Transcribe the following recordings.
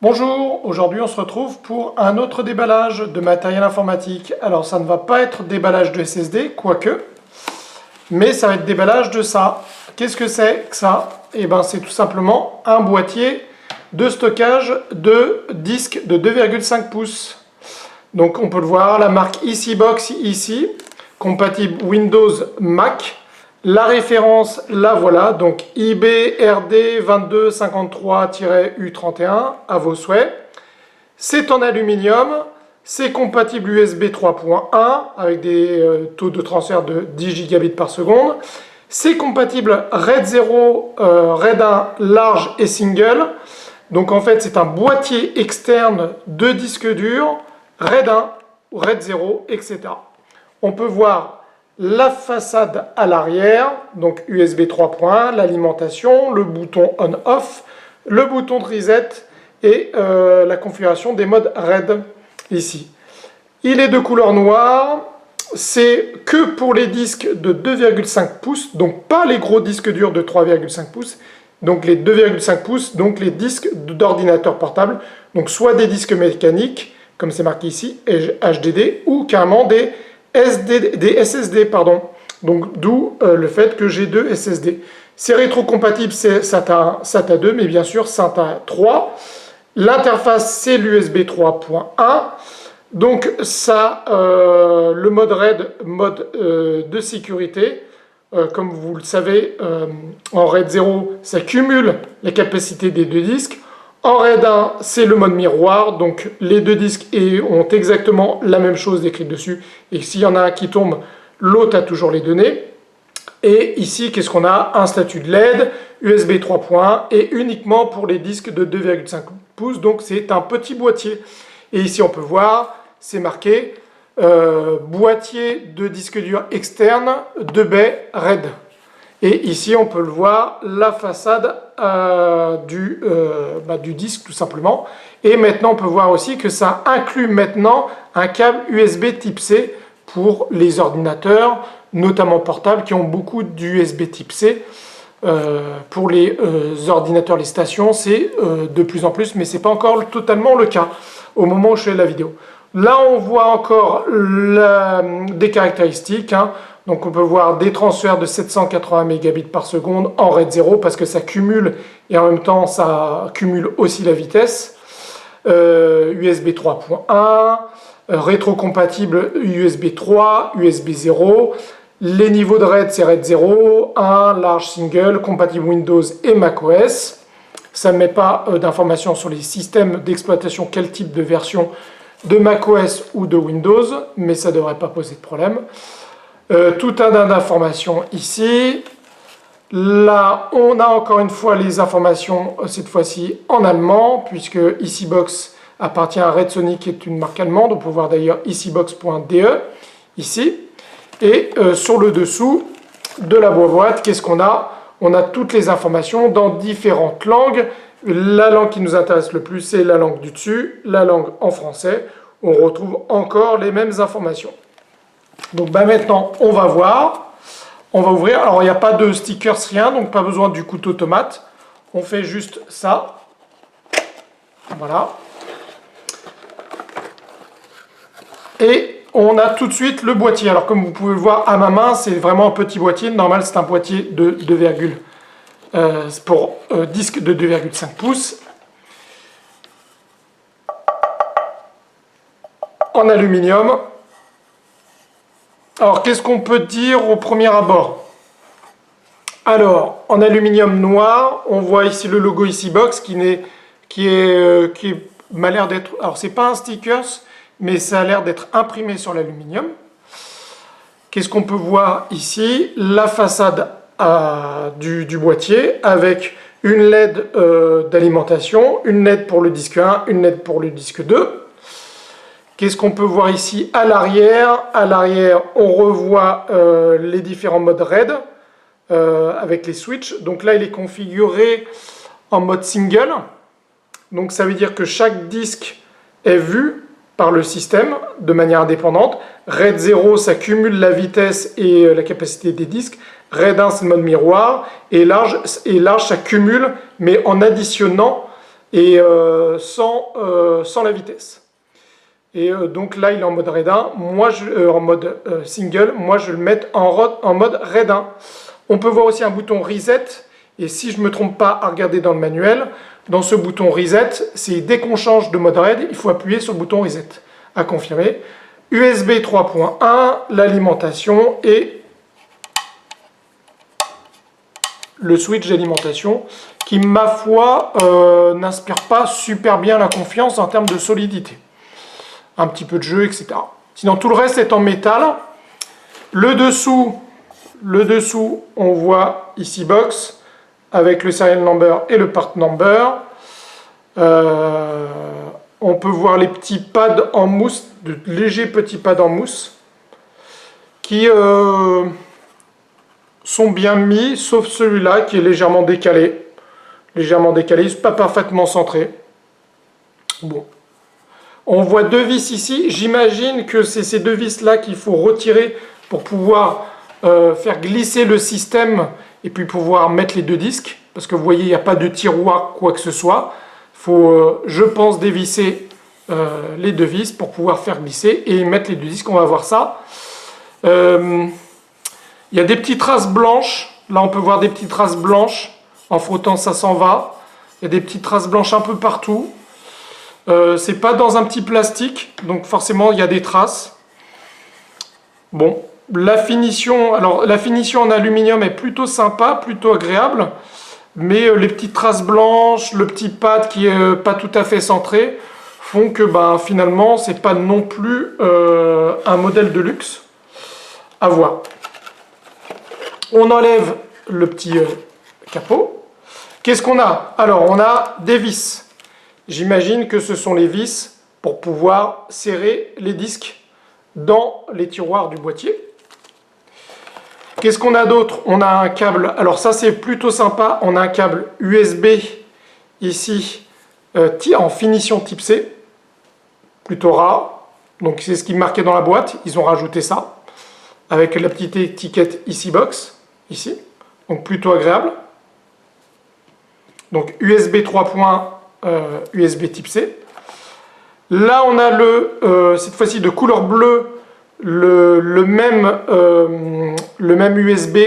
Bonjour, aujourd'hui on se retrouve pour un autre déballage de matériel informatique. Alors ça ne va pas être déballage de SSD, quoique, mais ça va être déballage de ça. Qu'est-ce que c'est que ça? Eh bien c'est tout simplement un boîtier de stockage de disques de 2,5 pouces. Donc on peut le voir, la marque EasyBox ici, compatible Windows Mac. La référence, la voilà, donc IBRD2253-U31, à vos souhaits. C'est en aluminium, c'est compatible USB 3.1 avec des taux de transfert de 10 gigabits par seconde. C'est compatible RAID 0, RAID 1 large et single. Donc en fait c'est un boîtier externe de disque dur, RAID 1, RAID 0, etc. On peut voir la façade à l'arrière, donc USB 3.1, l'alimentation, le bouton on-off, le bouton de reset et la configuration des modes RAID ici. Il est de couleur noire, c'est que pour les disques de 2,5 pouces, donc pas les gros disques durs de 3,5 pouces, donc les 2,5 pouces, donc les disques d'ordinateur portable, donc soit des disques mécaniques, comme c'est marqué ici, HDD, ou carrément des SSD, pardon. Donc d'où le fait que j'ai deux SSD. C'est rétrocompatible, c'est SATA 1, SATA 2, mais bien sûr SATA 3. L'interface c'est l'USB 3.1. Donc ça, le mode RAID, mode de sécurité. Comme vous le savez, en RAID 0, ça cumule la capacité des deux disques. En RAID 1, c'est le mode miroir, donc les deux disques ont exactement la même chose décrite dessus. Et s'il y en a un qui tombe, l'autre a toujours les données. Et ici, qu'est-ce qu'on a? Un statut de LED, USB 3.1 et uniquement pour les disques de 2,5 pouces. Donc c'est un petit boîtier. Et ici, on peut voir, c'est marqué boîtier de disque dur externe de baie RAID. Et ici, on peut le voir, la façade du disque, tout simplement. Et maintenant, on peut voir aussi que ça inclut maintenant un câble USB type C pour les ordinateurs, notamment portables, qui ont beaucoup d'USB type C. Pour les ordinateurs, les stations, c'est de plus en plus, mais ce n'est pas encore totalement le cas au moment où je fais la vidéo. Là, on voit encore des caractéristiques. Donc on peut voir des transferts de 780 mégabits par seconde en RAID 0 parce que ça cumule et en même temps ça cumule aussi la vitesse. USB 3.1, rétrocompatible USB 3, USB 0. Les niveaux de RAID c'est RAID 0, 1, large single, compatible Windows et macOS. Ça ne met pas d'informations sur les systèmes d'exploitation, quel type de version de macOS ou de Windows, mais ça ne devrait pas poser de problème. Tout un tas d'informations ici. Là, on a encore une fois les informations, cette fois-ci en allemand, puisque EasyBox appartient à Redsonic, qui est une marque allemande. On peut voir d'ailleurs easybox.de ici. Et sur le dessous de la boîte, qu'est-ce qu'on a? On a toutes les informations dans différentes langues. La langue qui nous intéresse le plus, c'est la langue du dessus, la langue en français. On retrouve encore les mêmes informations. Donc maintenant, on va voir. On va ouvrir. Alors, il n'y a pas de stickers, rien, donc pas besoin du couteau tomate. On fait juste ça. Voilà. Et on a tout de suite le boîtier. Alors, comme vous pouvez le voir à ma main, c'est vraiment un petit boîtier. Normal, c'est un boîtier de 2, pour disque de 2,5 pouces. En aluminium. Alors, qu'est-ce qu'on peut dire au premier abord? Alors, en aluminium noir, on voit ici le logo EasyBox qui m'a l'air d'être... Alors, c'est pas un sticker, mais ça a l'air d'être imprimé sur l'aluminium. Qu'est-ce qu'on peut voir ici? La façade du boîtier avec une LED d'alimentation, une LED pour le disque 1, une LED pour le disque 2. Qu'est-ce qu'on peut voir ici à l'arrière? À l'arrière, on revoit les différents modes RAID avec les switches. Donc là, il est configuré en mode single. Donc ça veut dire que chaque disque est vu par le système de manière indépendante. RAID 0, ça cumule la vitesse et la capacité des disques. RAID 1, c'est le mode miroir. Et large, ça cumule, mais en additionnant et sans la vitesse. Et donc là, il est en mode RAID 1, en mode single. Moi, je vais le mettre en mode RAID 1. On peut voir aussi un bouton Reset. Et si je ne me trompe pas à regarder dans le manuel, dans ce bouton Reset, c'est dès qu'on change de mode RAID, il faut appuyer sur le bouton Reset. À confirmer. USB 3.1, l'alimentation et le switch d'alimentation qui, ma foi, n'inspire pas super bien la confiance en termes de solidité. Un petit peu de jeu, etc. Sinon, tout le reste est en métal. Le dessous, on voit ici box avec le serial number et le part number. On peut voir les petits pads en mousse, de légers petits pads en mousse, qui sont bien mis, sauf celui-là qui est légèrement décalé. Pas parfaitement centré. Bon. On voit deux vis ici. J'imagine que c'est ces deux vis-là qu'il faut retirer pour pouvoir faire glisser le système et puis pouvoir mettre les deux disques. Parce que vous voyez, il n'y a pas de tiroir, quoi que ce soit. Il faut, je pense, dévisser les deux vis pour pouvoir faire glisser et mettre les deux disques. On va voir ça. Il y a des petites traces blanches. Là, on peut voir des petites traces blanches. En frottant, ça s'en va. Il y a des petites traces blanches un peu partout. C'est pas dans un petit plastique, donc forcément il y a des traces. Bon, la finition en aluminium est plutôt sympa, plutôt agréable, mais les petites traces blanches, le petit pad qui est pas tout à fait centré, font que finalement c'est pas non plus un modèle de luxe. À voir. On enlève le petit capot. Qu'est-ce qu'on a? Alors on a des vis. J'imagine que ce sont les vis pour pouvoir serrer les disques dans les tiroirs du boîtier. Qu'est-ce qu'on a d'autre? On a un câble, alors ça c'est plutôt sympa, on a un câble USB ici en finition type C, plutôt rare, donc c'est ce qui est marqué dans la boîte, ils ont rajouté ça, avec la petite étiquette ici box, ici, donc plutôt agréable. Donc USB 3. USB type C. Là, on a cette fois-ci de couleur bleue le même USB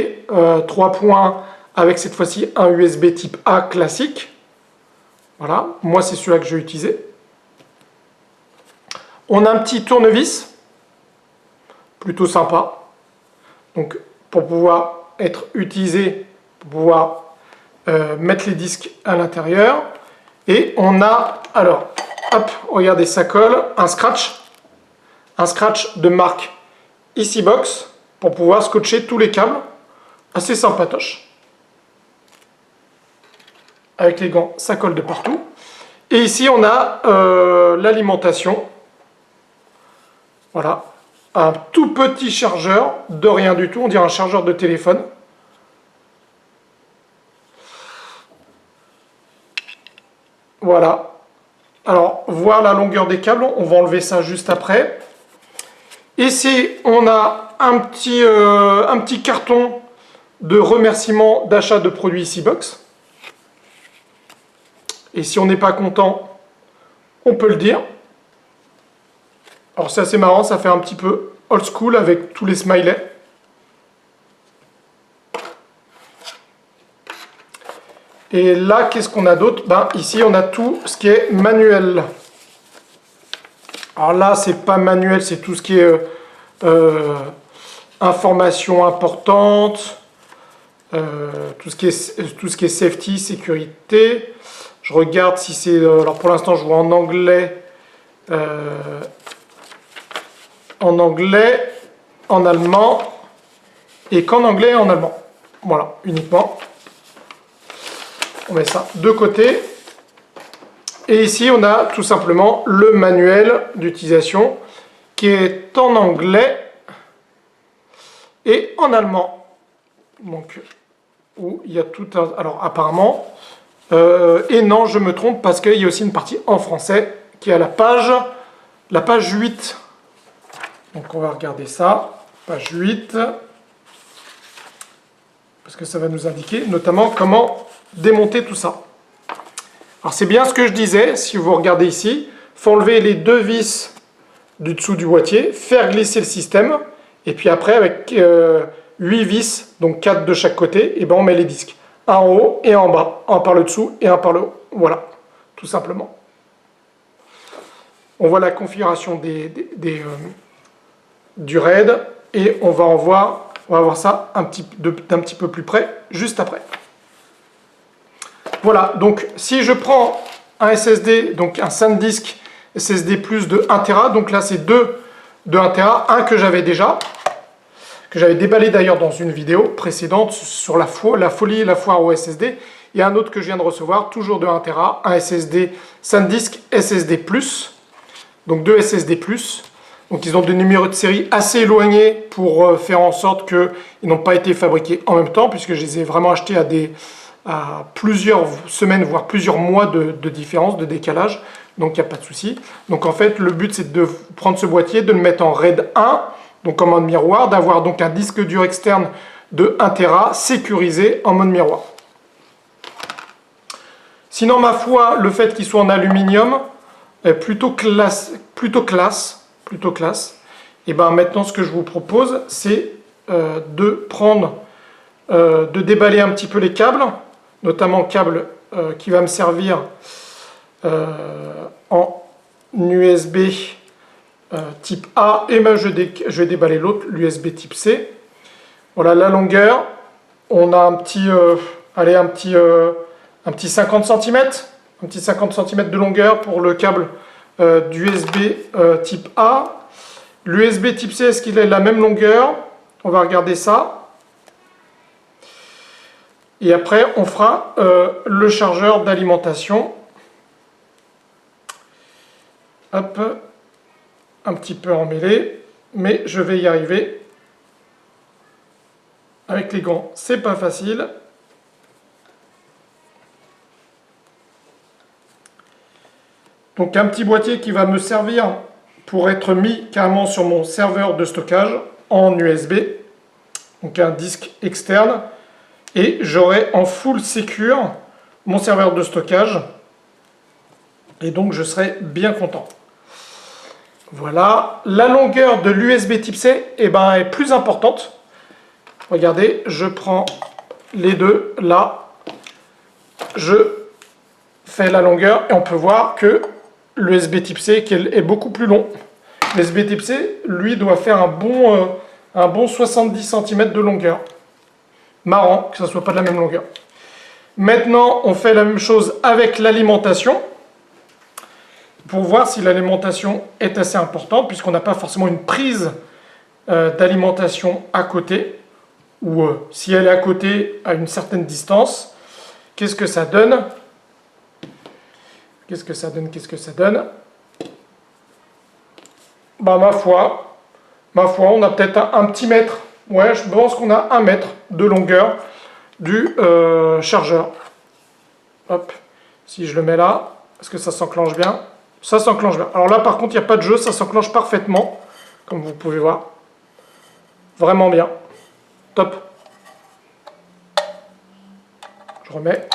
3 points avec cette fois-ci un USB type A classique. Voilà, moi c'est celui-là que je vais utiliser. On a un petit tournevis, plutôt sympa. Donc pour pouvoir être utilisé, pour pouvoir mettre les disques à l'intérieur. Et on a, alors, hop, regardez, ça colle, un scratch de marque EasyBox pour pouvoir scotcher tous les câbles, assez sympatoche. Avec les gants, ça colle de partout. Et ici, on a l'alimentation. Voilà, un tout petit chargeur de rien du tout, on dirait un chargeur de téléphone. Voilà. Alors, voir la longueur des câbles, on va enlever ça juste après. Ici, on a un petit carton de remerciement d'achat de produits EasyBox. Et si on n'est pas content, on peut le dire. Alors c'est assez marrant, ça fait un petit peu old school avec tous les smileys. Et là, qu'est-ce qu'on a d'autre? Ici, on a tout ce qui est manuel. Alors là, c'est pas manuel, c'est tout ce qui est information importante, tout ce qui est safety, sécurité. Je regarde si c'est... alors pour l'instant, je vois en anglais, en allemand, et qu'en anglais et en allemand. Voilà, uniquement. On met ça de côté. Et ici, on a tout simplement le manuel d'utilisation qui est en anglais et en allemand. Donc, où il y a tout un... Alors, apparemment... et non, je me trompe parce qu'il y a aussi une partie en français qui est à la page 8. Donc, on va regarder ça. Page 8. Parce que ça va nous indiquer notamment comment démonter tout ça. Alors c'est bien ce que je disais, si vous regardez ici, il faut enlever les deux vis du dessous du boîtier, faire glisser le système, et puis après avec 8 vis, donc 4 de chaque côté, et ben on met les disques. Un en haut et un en bas, un par le dessous et un par le haut. Voilà, tout simplement. On voit la configuration du RAID, et on va voir ça d'un petit peu plus près, juste après. Voilà, donc si je prends un SSD, donc un SanDisk SSD Plus de 1 Tera, donc là c'est 2 de 1 Tera, un que j'avais déjà, que j'avais déballé d'ailleurs dans une vidéo précédente sur la folie et la foire au SSD, et un autre que je viens de recevoir, toujours de 1 Tera, un SSD SanDisk SSD Plus, donc 2 SSD Plus. Donc ils ont des numéros de série assez éloignés pour faire en sorte qu'ils n'ont pas été fabriqués en même temps, puisque je les ai vraiment achetés à plusieurs semaines, voire plusieurs mois de différence, de décalage, donc il n'y a pas de souci. Donc en fait, le but c'est de prendre ce boîtier, de le mettre en RAID 1, donc en mode miroir, d'avoir donc un disque dur externe de 1 Tera sécurisé en mode miroir. Sinon, ma foi, le fait qu'il soit en aluminium est plutôt classe. Et bien maintenant, ce que je vous propose, c'est de déballer un petit peu les câbles, notamment le câble qui va me servir en USB type A, et ben je vais déballer l'autre, l'USB type C. Voilà la longueur. On a un petit 50 cm, un petit 50 cm de longueur pour le câble d'USB type A. L'USB type C, est-ce qu'il a la même longueur? On va regarder ça. Et après, on fera le chargeur d'alimentation. Hop, un petit peu emmêlé, mais je vais y arriver. Avec les gants, c'est pas facile. Donc un petit boîtier qui va me servir pour être mis carrément sur mon serveur de stockage en USB. Donc un disque externe. Et j'aurai en full secure mon serveur de stockage. Et donc je serai bien content. Voilà. La longueur de l'USB type C est plus importante. Regardez, je prends les deux là. Je fais la longueur et on peut voir que l'USB type C est beaucoup plus long. L'USB type C, lui, doit faire un bon 70 cm de longueur. Marrant que ça ne soit pas de la même longueur. Maintenant, on fait la même chose avec l'alimentation, pour voir si l'alimentation est assez importante, puisqu'on n'a pas forcément une prise d'alimentation à côté, ou si elle est à côté à une certaine distance. Qu'est-ce que ça donne? Qu'est-ce que ça donne? Bah, ma foi, on a peut-être un petit mètre. Ouais, je pense qu'on a 1 mètre de longueur du chargeur. Hop, si je le mets là, est-ce que ça s'enclenche bien? Ça s'enclenche bien. Alors là, par contre, il n'y a pas de jeu, ça s'enclenche parfaitement, comme vous pouvez voir. Vraiment bien. Top. Je remets.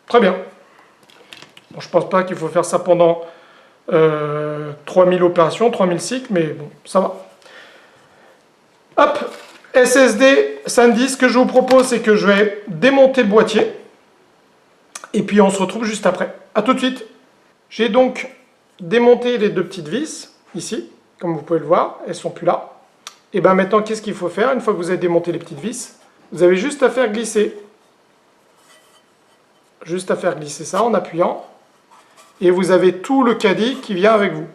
Très bien. Bon, je pense pas qu'il faut faire ça pendant 3000 opérations, 3000 cycles, mais bon, ça va. Hop, SSD SanDisk, ce que je vous propose, c'est que je vais démonter le boîtier. Et puis on se retrouve juste après. A tout de suite. J'ai donc démonté les deux petites vis, ici, comme vous pouvez le voir, elles ne sont plus là. Et bien maintenant, qu'est-ce qu'il faut faire? Une fois que vous avez démonté les petites vis, vous avez juste à faire glisser. Juste à faire glisser ça en appuyant. Et vous avez tout le caddie qui vient avec vous.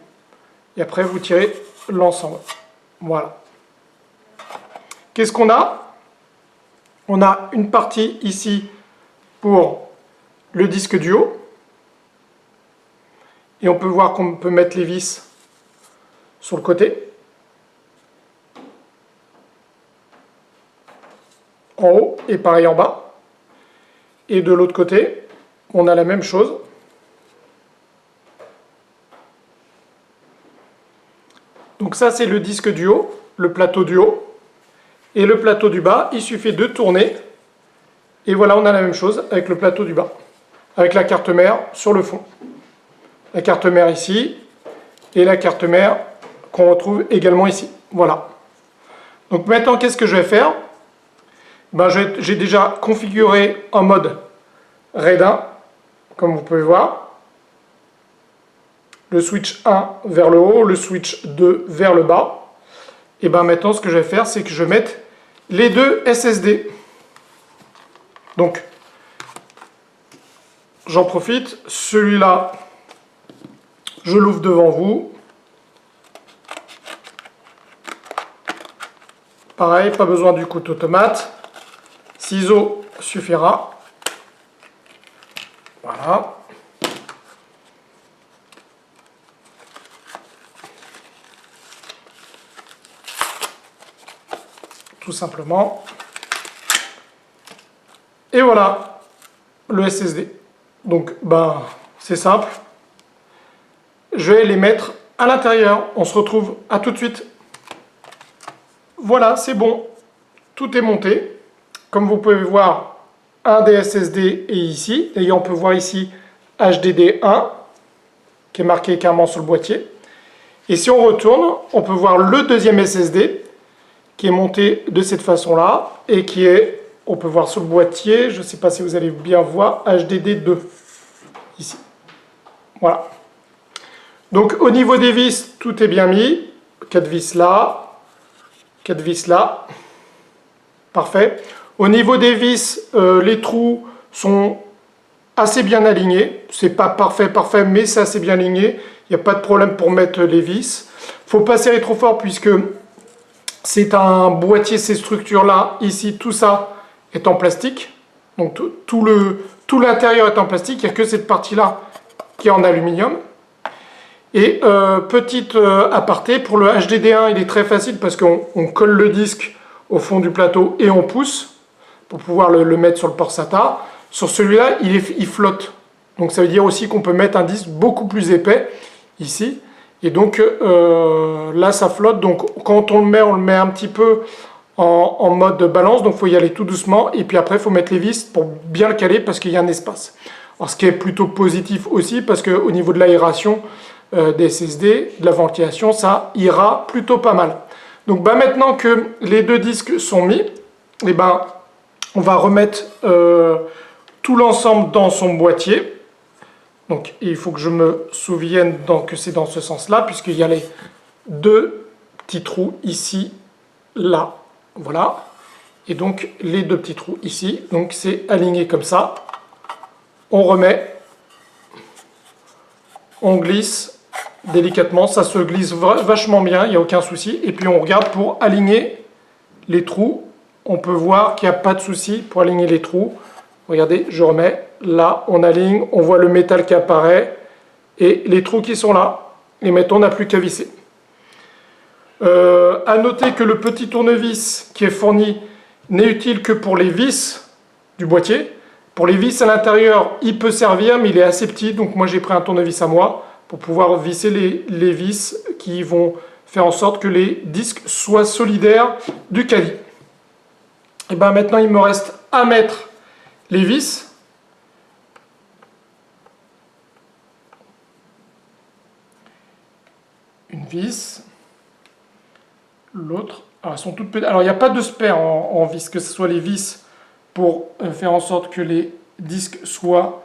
Et après, vous tirez l'ensemble. Voilà. Qu'est-ce qu'on a? On a une partie ici pour le disque du haut. Et on peut voir qu'on peut mettre les vis sur le côté. En haut et pareil en bas. Et de l'autre côté, on a la même chose. Donc ça, c'est le disque du haut, le plateau du haut. Et le plateau du bas, il suffit de tourner. Et voilà, on a la même chose avec le plateau du bas. avec la carte mère sur le fond. La carte mère ici, et la carte mère qu'on retrouve également ici. Voilà. Donc maintenant, qu'est-ce que je vais faire? Ben, j'ai déjà configuré en mode RAID 1, comme vous pouvez voir. Le switch 1 vers le haut, le switch 2 vers le bas. Et ben maintenant, ce que je vais faire, c'est que je vais mettre les deux SSD. Donc, j'en profite. Celui-là, je l'ouvre devant vous. Pareil, pas besoin du couteau tomate. Ciseaux suffira. Voilà. Tout simplement. Et voilà le SSD. Donc, ben, c'est simple. Je vais les mettre à l'intérieur. On se retrouve à tout de suite. Voilà, c'est bon. Tout est monté. Comme vous pouvez voir, un des SSD est ici. D'ailleurs, on peut voir ici HDD1 qui est marqué carrément sur le boîtier. Et si on retourne, on peut voir le deuxième SSD qui est monté de cette façon-là et qui est, on peut voir sur le boîtier, je ne sais pas si vous allez bien voir, HDD2 ici. Voilà. Donc au niveau des vis, tout est bien mis. 4 vis là, 4 vis là. Parfait. Au niveau des vis, les trous sont assez bien alignés. C'est pas parfait, mais c'est assez bien aligné. Il n'y a pas de problème pour mettre les vis. Faut pas serrer trop fort puisque c'est un boîtier, ces structures-là, ici, tout ça est en plastique. Donc tout l'intérieur est en plastique. Il n'y a que cette partie-là qui est en aluminium. Et petite aparté, pour le HDD1, il est très facile parce qu'on colle le disque au fond du plateau et on pousse pour pouvoir le mettre sur le port SATA. Sur celui-là, il flotte. Donc ça veut dire aussi qu'on peut mettre un disque beaucoup plus épais ici. Et donc là, ça flotte. Donc quand on le met un petit peu en mode balance. Donc il faut y aller tout doucement. Et puis après, il faut mettre les vis pour bien le caler parce qu'il y a un espace. Alors ce qui est plutôt positif aussi parce qu'au niveau de l'aération des SSD, de la ventilation, ça ira plutôt pas mal. Donc maintenant que les deux disques sont mis, et on va remettre tout l'ensemble dans son boîtier. Donc il faut que je me souvienne que c'est dans ce sens-là, puisqu'il y a les deux petits trous ici, là, voilà. Et donc les deux petits trous ici, donc c'est aligné comme ça. On remet, on glisse délicatement, ça se glisse vachement bien, il n'y a aucun souci. Et puis on regarde pour aligner les trous. On peut voir qu'il n'y a pas de souci pour aligner les trous. Regardez, je remets, là on aligne, on voit le métal qui apparaît et les trous qui sont là. Et maintenant on n'a plus qu'à visser. À noter que le petit tournevis qui est fourni n'est utile que pour les vis du boîtier. Pour les vis à l'intérieur, il peut servir, mais il est assez petit, donc moi j'ai pris un tournevis à moi pour pouvoir visser les vis qui vont faire en sorte que les disques soient solidaires du caddie. Et maintenant il me reste à mettre les vis. Une vis, l'autre. Alors elles sont toutes petites. Alors il n'y a pas de spare en vis, que ce soit les vis pour faire en sorte que les disques soient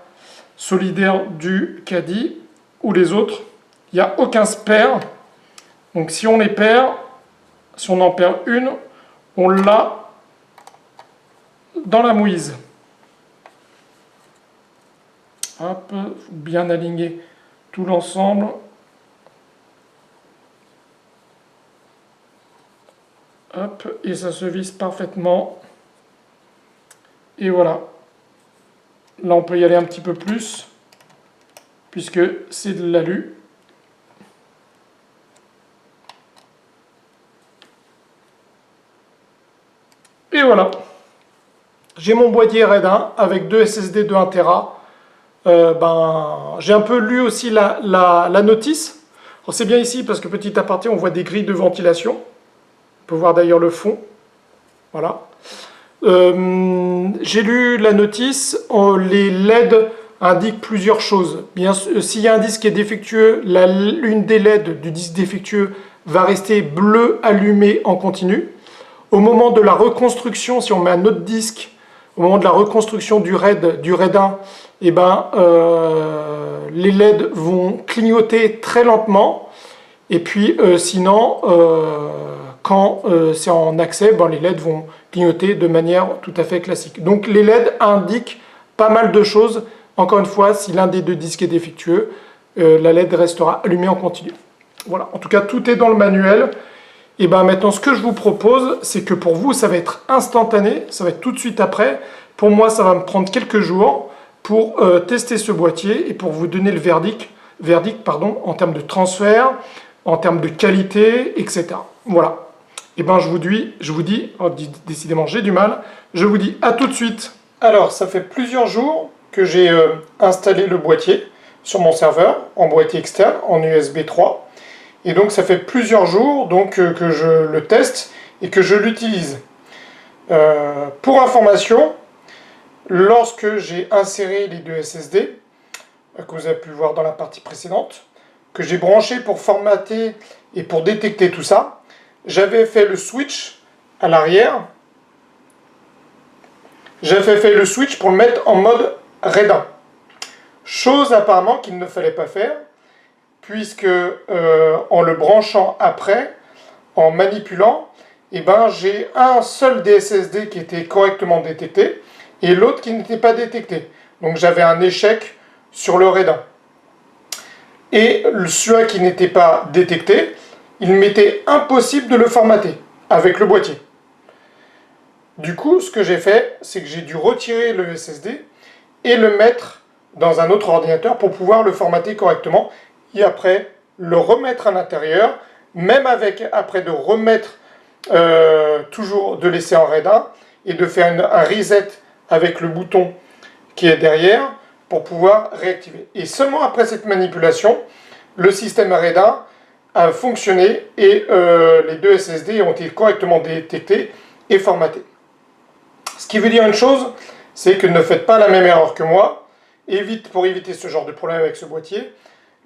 solidaires du caddie ou les autres. Il n'y a aucun spare. Donc si on les perd, si on en perd une, on l'a dans la mouise. Hop, bien aligner tout l'ensemble. Hop, et ça se visse parfaitement. Et voilà. Là, on peut y aller un petit peu plus, puisque c'est de l'alu. Et voilà. J'ai mon boîtier RAID 1 avec deux SSD de 1 Tera. J'ai un peu lu aussi la notice. C'est bien ici parce que petit aparté, on voit des grilles de ventilation. On peut voir d'ailleurs le fond. Voilà. J'ai lu la notice. Les LED indique plusieurs choses. Bien sûr, s'il y a un disque qui est défectueux, l'une des LED du disque défectueux va rester bleu allumé en continu. Au moment de la reconstruction, si on met un autre disque, au moment de la reconstruction du RAID 1, eh ben, les LED vont clignoter très lentement. Et puis sinon, quand c'est en accès, ben, les LED vont clignoter de manière tout à fait classique. Donc les LED indiquent pas mal de choses. Encore une fois, si l'un des deux disques est défectueux, la LED restera allumée en continu. Voilà, en tout cas tout est dans le manuel. Et bien maintenant ce que je vous propose, c'est que pour vous ça va être instantané, ça va être tout de suite après. Pour moi ça va me prendre quelques jours pour tester ce boîtier et pour vous donner le verdict en termes de transfert, en termes de qualité, etc. Voilà. Et ben je vous dis, oh, décidément j'ai du mal, je vous dis à tout de suite. Alors ça fait plusieurs jours que j'ai installé le boîtier sur mon serveur en boîtier externe, en USB 3. Et donc ça fait plusieurs jours donc, que je le teste et que je l'utilise. Pour information, lorsque j'ai inséré les deux SSD, que vous avez pu voir dans la partie précédente, que j'ai branché pour formater et pour détecter tout ça, j'avais fait le switch à l'arrière. J'avais fait le switch pour le mettre en mode RAID 1. Chose apparemment qu'il ne fallait pas faire, puisque en le branchant après, en manipulant, eh ben, j'ai un seul des SSD qui était correctement détecté et l'autre qui n'était pas détecté. Donc j'avais un échec sur le RAID 1. Et celui qui n'était pas détecté, il m'était impossible de le formater avec le boîtier. Du coup, ce que j'ai fait, c'est que j'ai dû retirer le SSD et le mettre dans un autre ordinateur pour pouvoir le formater correctement et après le remettre à l'intérieur, même avec après de remettre toujours de laisser en RAID 1 et de faire un reset avec le bouton qui est derrière pour pouvoir réactiver. Et seulement après cette manipulation, le système RAID 1 a fonctionné et les deux SSD ont été correctement détectés et formatés. Ce qui veut dire une chose, c'est que ne faites pas la même erreur que moi. Pour éviter ce genre de problème avec ce boîtier,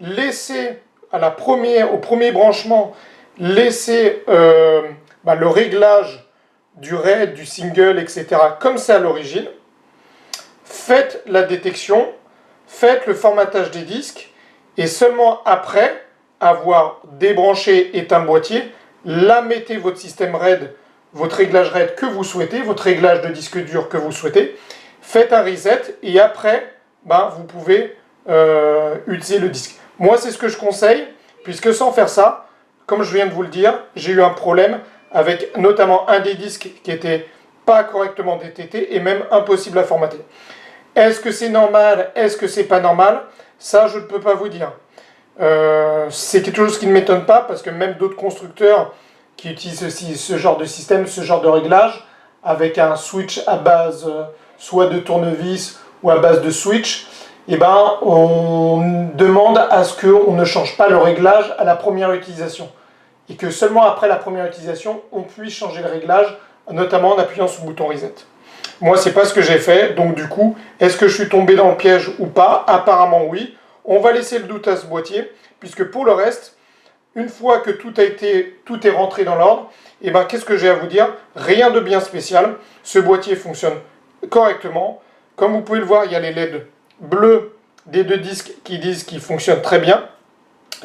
laissez au premier branchement, laissez le réglage du RAID, du single, etc. comme c'est à l'origine. Faites la détection, faites le formatage des disques et seulement après avoir débranché, éteint le boîtier, là mettez votre système RAID, votre réglage RAID que vous souhaitez, votre réglage de disque dur que vous souhaitez, faites un reset et après vous pouvez utiliser le disque. Moi c'est ce que je conseille, puisque sans faire ça, comme je viens de vous le dire, j'ai eu un problème avec notamment un des disques qui n'était pas correctement détecté et même impossible à formater. Est-ce que c'est normal? Est-ce que c'est pas normal? Ça je ne peux pas vous dire. C'est quelque chose qui ne m'étonne pas parce que même d'autres constructeurs qui utilisent aussi ce genre de système, ce genre de réglage avec un switch à base soit de tournevis ou à base de switch, on demande à ce qu'on ne change pas le réglage à la première utilisation et que seulement après la première utilisation on puisse changer le réglage, notamment en appuyant sur le bouton reset. Moi c'est pas ce que j'ai fait, donc du coup est-ce que je suis tombé dans le piège ou pas? Apparemment oui. On va laisser le doute à ce boîtier, puisque pour le reste, une fois que tout est rentré dans l'ordre, qu'est-ce que j'ai à vous dire? Rien de bien spécial. Ce boîtier fonctionne correctement. Comme vous pouvez le voir, il y a les LED bleus des deux disques qui disent qu'ils fonctionnent très bien.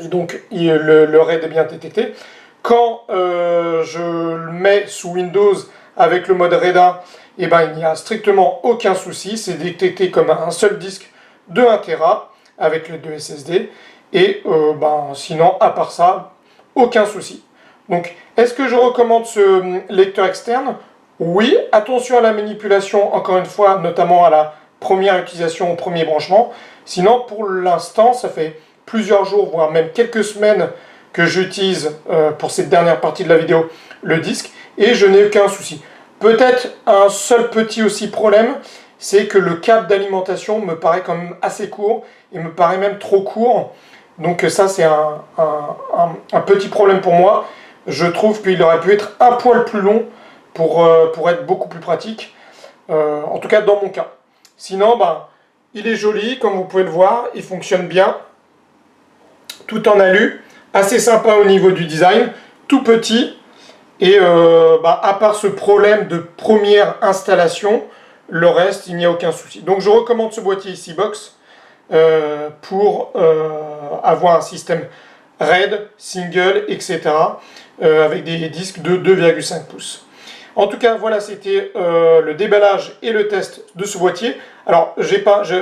Et donc, le RAID est bien détecté. Quand je le mets sous Windows avec le mode RAID 1, il n'y a strictement aucun souci. C'est détecté comme un seul disque de 1 Tera avec les deux SSD. Et sinon, à part ça, aucun souci. Donc, est-ce que je recommande ce lecteur externe? Oui, attention à la manipulation, encore une fois, notamment à la première utilisation, au premier branchement. Sinon, pour l'instant, ça fait plusieurs jours, voire même quelques semaines que j'utilise, pour cette dernière partie de la vidéo, le disque, et je n'ai aucun souci. Peut-être un seul petit aussi problème, c'est que le câble d'alimentation me paraît quand même assez court, et me paraît même trop court. Donc ça, c'est un petit problème pour moi. Je trouve qu'il aurait pu être un poil plus long pour être beaucoup plus pratique. En tout cas, dans mon cas. Sinon, il est joli, comme vous pouvez le voir, il fonctionne bien, tout en alu, assez sympa au niveau du design, tout petit, et à part ce problème de première installation, le reste, il n'y a aucun souci. Donc je recommande ce boîtier ici Box pour avoir un système RAID, single, etc. Avec des disques de 2,5 pouces. En tout cas, voilà, c'était le déballage et le test de ce boîtier. Alors,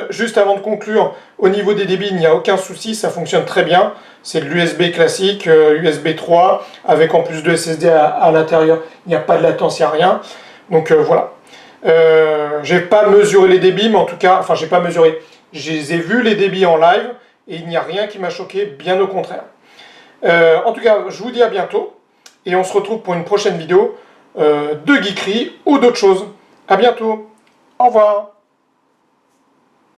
juste avant de conclure, au niveau des débits, il n'y a aucun souci, ça fonctionne très bien. C'est de l'USB classique, USB 3, avec en plus de SSD à l'intérieur. Il n'y a pas de latence, il n'y a rien. Donc voilà. J'ai pas mesuré les débits, mais en tout cas, enfin, j'ai pas mesuré. Je les ai vus les débits en live, et il n'y a rien qui m'a choqué, bien au contraire. En tout cas, je vous dis à bientôt, et on se retrouve pour une prochaine vidéo de geekerie ou d'autres choses. À bientôt. Au revoir.